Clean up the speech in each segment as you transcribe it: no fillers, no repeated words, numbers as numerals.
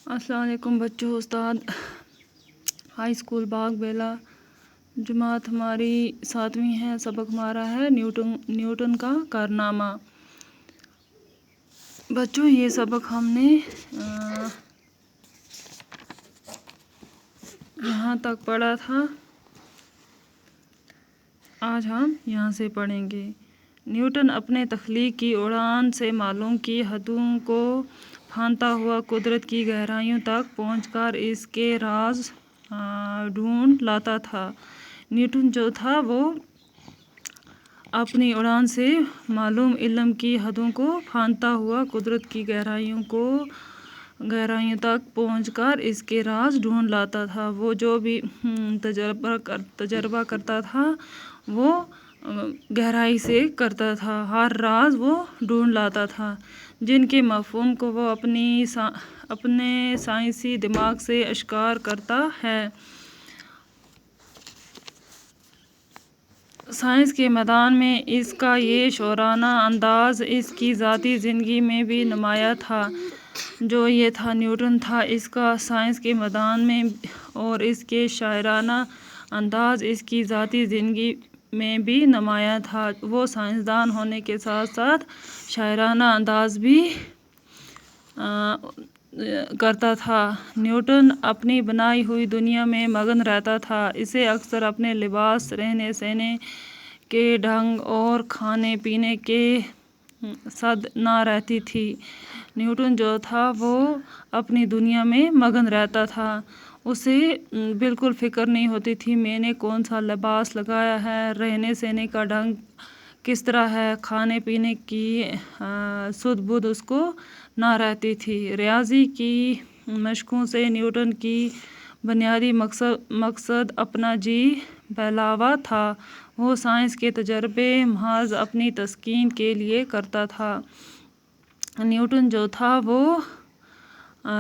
السلام علیکم بچوں، استاد ہائی اسکول باغ بیلا جماعت ہماری 7ویں ہے۔ سبق ہمارا ہے نیوٹن کا کارنامہ۔ بچوں یہ سبق ہم نے یہاں تک پڑھا تھا، آج ہم یہاں سے پڑھیں گے۔ نیوٹن اپنے تخلیق کی اڑان سے معلوم کی حدوں کو پھاندتا ہوا قدرت کی گہرائیوں تک پہنچ کر اس کے راز ڈھونڈ لاتا تھا۔ نیوٹن جو تھا وہ اپنی اڑان سے معلوم علم کی حدوں کو پھاندتا ہوا قدرت کی گہرائیوں تک پہنچ کر اس کے راز ڈھونڈ لاتا تھا۔ وہ جو بھی تجربہ کرتا تھا وہ گہرائی سے کرتا تھا، ہر راز وہ ڈھونڈ لاتا تھا جن کے مفہوم کو وہ اپنے سائنسی دماغ سے آشکار کرتا ہے۔ سائنس کے میدان میں اس کا یہ شاعرانہ انداز اس کی ذاتی زندگی میں بھی نمایاں تھا۔ جو یہ تھا نیوٹن تھا اس کا سائنس کے میدان میں اور اس کے شاعرانہ انداز اس کی ذاتی زندگی میں بھی نمایاں تھا۔ وہ سائنسدان ہونے کے ساتھ ساتھ شاعرانہ انداز بھی کرتا تھا۔ نیوٹن اپنی بنائی ہوئی دنیا میں مگن رہتا تھا۔ اسے اکثر اپنے لباس، رہنے سہنے کے ڈھنگ اور کھانے پینے کی سد نہ رہتی تھی۔ نیوٹن جو تھا وہ اپنی دنیا میں مگن رہتا تھا۔ اسے بالکل فکر نہیں ہوتی تھی میں نے کون سا لباس لگایا ہے، رہنے سہنے کا ڈھنگ کس طرح ہے، کھانے پینے کی سدھ بدھ اس کو نہ رہتی تھی۔ ریاضی کی مشقوں سے نیوٹن کی بنیادی مقصد اپنا جی بہلاوا تھا۔ وہ سائنس کے تجربے محض اپنی تسکین کے لیے کرتا تھا۔ نیوٹن جو تھا وہ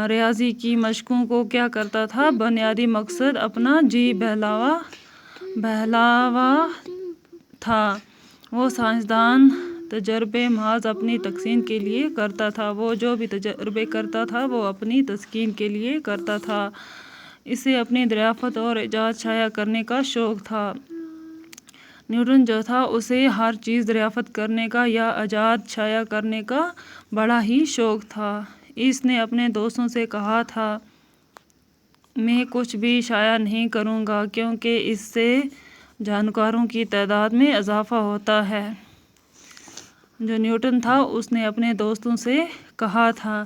ریاضی کی مشقوں کو کیا کرتا تھا، بنیادی مقصد اپنا جی بہلاوا تھا۔ وہ سائنسدان تجربے محض اپنی تسکین کے لیے کرتا تھا۔ وہ جو بھی تجربے کرتا تھا وہ اپنی تسکین کے لیے کرتا تھا۔ اسے اپنی دریافت اور ایجاد شائع کرنے کا شوق تھا۔ نیوٹن جو تھا اسے ہر چیز دریافت کرنے کا یا ایجاد شائع کرنے کا بڑا ہی شوق تھا۔ اس نے اپنے دوستوں سے کہا تھا، میں کچھ بھی شائع نہیں کروں گا کیونکہ اس سے جانکاروں کی تعداد میں اضافہ ہوتا ہے۔ جو نیوٹن تھا اس نے اپنے دوستوں سے کہا تھا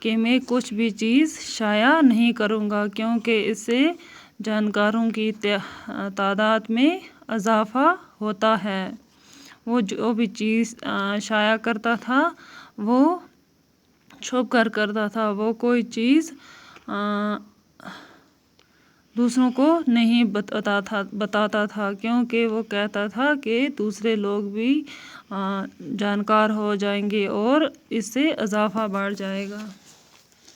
کہ میں کچھ بھی چیز شائع نہیں کروں گا کیونکہ اس سے جانکاروں کی تعداد میں اضافہ ہوتا ہے۔ وہ جو بھی چیز شائع کرتا تھا وہ چھپ کر کرتا تھا۔ وہ کوئی چیز دوسروں کو نہیں بتاتا تھا کیونکہ وہ کہتا تھا کہ دوسرے لوگ بھی جانکار ہو جائیں گے اور اس سے اضافہ بڑھ جائے گا۔